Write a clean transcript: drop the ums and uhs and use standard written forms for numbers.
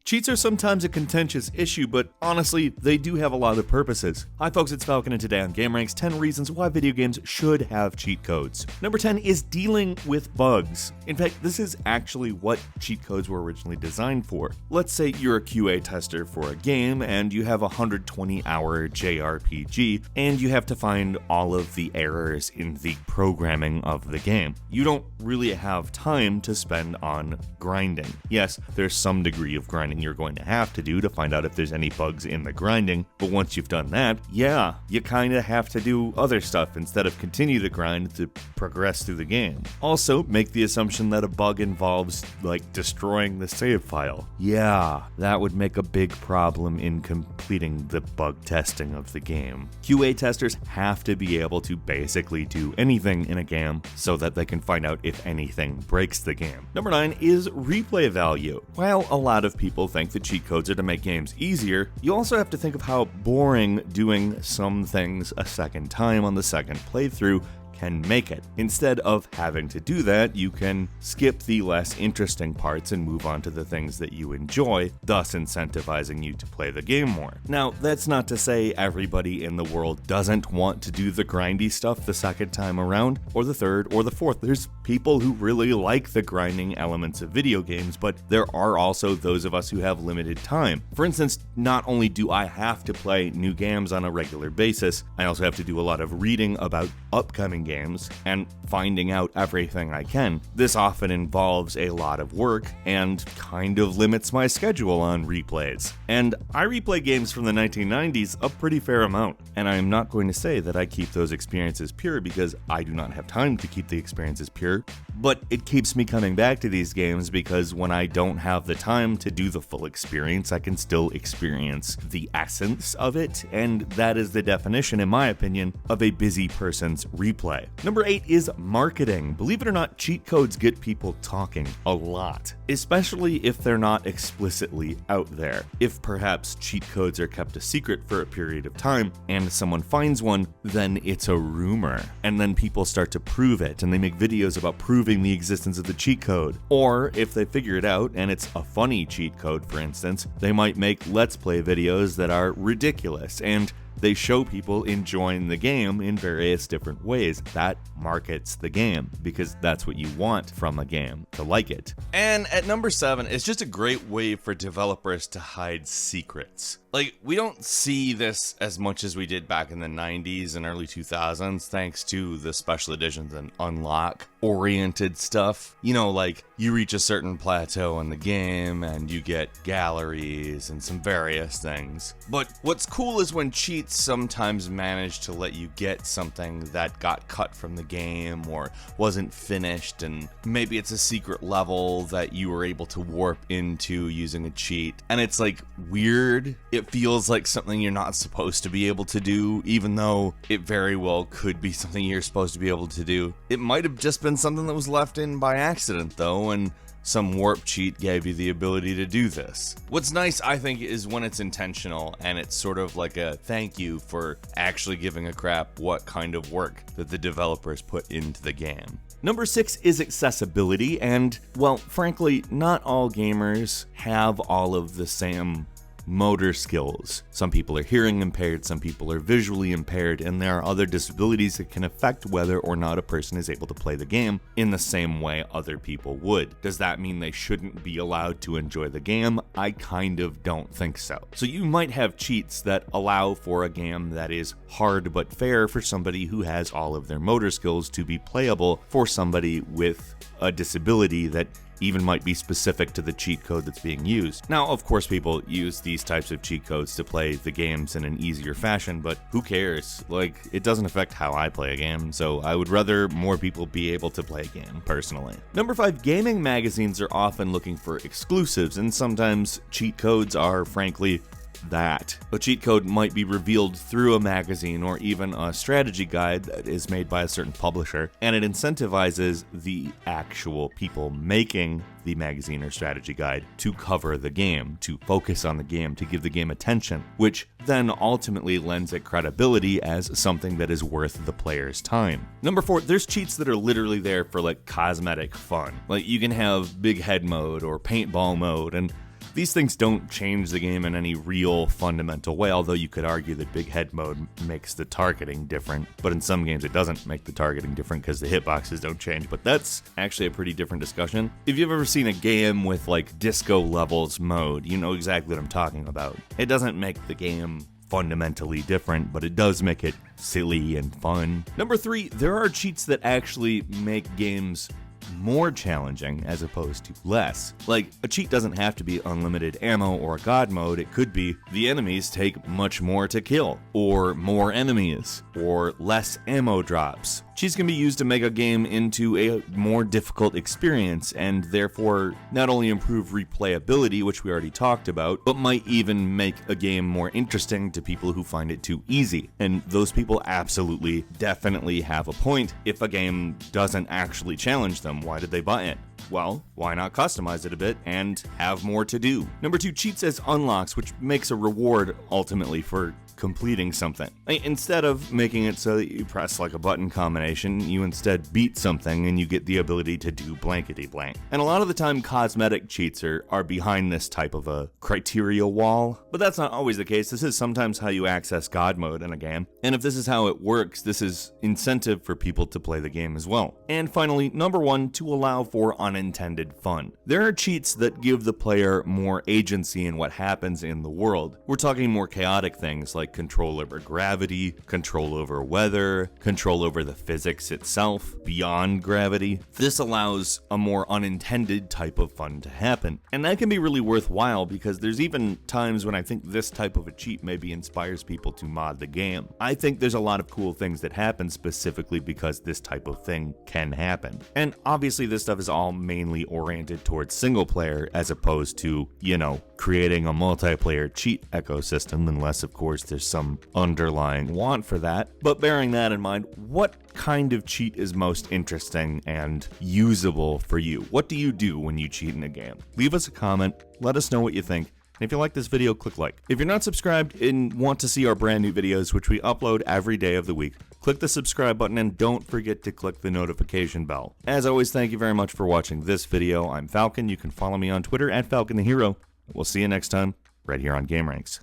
Cheats are sometimes a contentious issue, but honestly, they do have a lot of purposes. Hi folks, it's Falcon, and today on Gameranx, 10 reasons why video games should have cheat codes. Number 10 is dealing with bugs. In fact, this is actually what cheat codes were originally designed for. Let's say you're a QA tester for a game, and you have a 120-hour JRPG, and you have to find all of the errors in the programming of the game. You don't really have time to spend on grinding. Yes, there's some degree of grinding you're going to have to do to find out if there's any bugs in the grinding, but once you've done that, yeah, you kinda have to do other stuff instead of continue the grind to progress through the game. Also, make the assumption that a bug involves, like, destroying the save file. Yeah, that would make a big problem in completing the bug testing of the game. QA testers have to be able to basically do anything in a game so that they can find out if anything breaks the game. Number 9 is replay value. While a lot of people think that cheat codes are to make games easier, you also have to think of how boring doing some things a second time on the second playthrough can make it. Instead of having to do that, you can skip the less interesting parts and move on to the things that you enjoy, thus incentivizing you to play the game more. Now, that's not to say everybody in the world doesn't want to do the grindy stuff the second time around, or the third, or the fourth. There's people who really like the grinding elements of video games, but there are also those of us who have limited time. For instance, not only do I have to play new games on a regular basis, I also have to do a lot of reading about upcoming games and finding out everything I can. This often involves a lot of work and kind of limits my schedule on replays. And I replay games from the 1990s a pretty fair amount, and I am not going to say that I keep those experiences pure because I do not have time to keep the experiences pure, but it keeps me coming back to these games because when I don't have the time to do the full experience, I can still experience the essence of it, and that is the definition, in my opinion, of a busy person's replay. Number 8 is marketing. Believe it or not, cheat codes get people talking a lot, especially if they're not explicitly out there. If perhaps cheat codes are kept a secret for a period of time and someone finds one, then it's a rumor, and then people start to prove it, and they make videos about proving the existence of the cheat code. Or if they figure it out and it's a funny cheat code, for instance, they might make Let's Play videos that are ridiculous, and they show people enjoying the game in various different ways. That markets the game because that's what you want from a game, to like it. And at number 7, it's just a great way for developers to hide secrets. Like, we don't see this as much as we did back in the 90s and early 2000s thanks to the special editions and unlock-oriented stuff. You know, like, you reach a certain plateau in the game and you get galleries and some various things. But what's cool is when cheats sometimes manage to let you get something that got cut from the game or wasn't finished, and maybe it's a secret level that you were able to warp into using a cheat, and it's like weird. It feels like something you're not supposed to be able to do, even though it very well could be something you're supposed to be able to do. It might have just been something that was left in by accident though, and some warp cheat gave you the ability to do this. What's nice, I think, is when it's intentional and it's sort of like a thank you for actually giving a crap what kind of work that the developers put into the game. Number 6 is accessibility, and, well, frankly, not all gamers have all of the same motor skills. Some people are hearing impaired, some people are visually impaired, and there are other disabilities that can affect whether or not a person is able to play the game in the same way other people would. Does that mean they shouldn't be allowed to enjoy the game? I kind of don't think so. So you might have cheats that allow for a game that is hard but fair for somebody who has all of their motor skills to be playable for somebody with a disability that even might be specific to the cheat code that's being used. Now, of course, people use these types of cheat codes to play the games in an easier fashion, but who cares? Like, it doesn't affect how I play a game, so I would rather more people be able to play a game, personally. Number 5, gaming magazines are often looking for exclusives, and sometimes cheat codes are, frankly, that. A cheat code might be revealed through a magazine or even a strategy guide that is made by a certain publisher, and it incentivizes the actual people making the magazine or strategy guide to cover the game, to focus on the game, to give the game attention, which then ultimately lends it credibility as something that is worth the player's time. Number 4, there's cheats that are literally there for like cosmetic fun. Like you can have big head mode or paintball mode, and These things don't change the game in any real fundamental way, although you could argue that big head mode makes the targeting different, but in some games it doesn't make the targeting different because the hitboxes don't change, but that's actually a pretty different discussion. If you've ever seen a game with like disco levels mode, you know exactly what I'm talking about. It doesn't make the game fundamentally different, but it does make it silly and fun. Number 3, there are cheats that actually make games more challenging as opposed to less. Like, a cheat doesn't have to be unlimited ammo or god mode. It could be the enemies take much more to kill, or more enemies, or less ammo drops. Cheats can be used to make a game into a more difficult experience and therefore not only improve replayability, which we already talked about, but might even make a game more interesting to people who find it too easy. And those people absolutely, definitely have a point. If a game doesn't actually challenge them, why did they buy it? Well, why not customize it a bit and have more to do? Number 2, cheats as unlocks, which makes a reward ultimately for completing something. Instead of making it so that you press like a button combination, you instead beat something and you get the ability to do blankety blank. And a lot of the time cosmetic cheats are behind this type of a criteria wall, but that's not always the case. This is sometimes how you access god mode in a game. And if this is how it works, this is incentive for people to play the game as well. And finally, number 1, to allow for unintended fun. There are cheats that give the player more agency in what happens in the world. We're talking more chaotic things like control over gravity, control over weather, control over the physics itself beyond gravity. This allows a more unintended type of fun to happen. And that can be really worthwhile because there's even times when I think this type of a cheat maybe inspires people to mod the game. I think there's a lot of cool things that happen specifically because this type of thing can happen. And obviously this stuff is all mainly oriented towards single player as opposed to, you know, creating a multiplayer cheat ecosystem, unless of course there's some underlying want for that. But bearing that in mind, what kind of cheat is most interesting and usable for you? What do you do when you cheat in a game? Leave us a comment, let us know what you think. And if you like this video, click like. If you're not subscribed and want to see our brand new videos, which we upload every day of the week, click the subscribe button and don't forget to click the notification bell. As always, thank you very much for watching this video. I'm Falcon. You can follow me on Twitter @FalconTheHero. We'll see you next time, right here on Gameranx.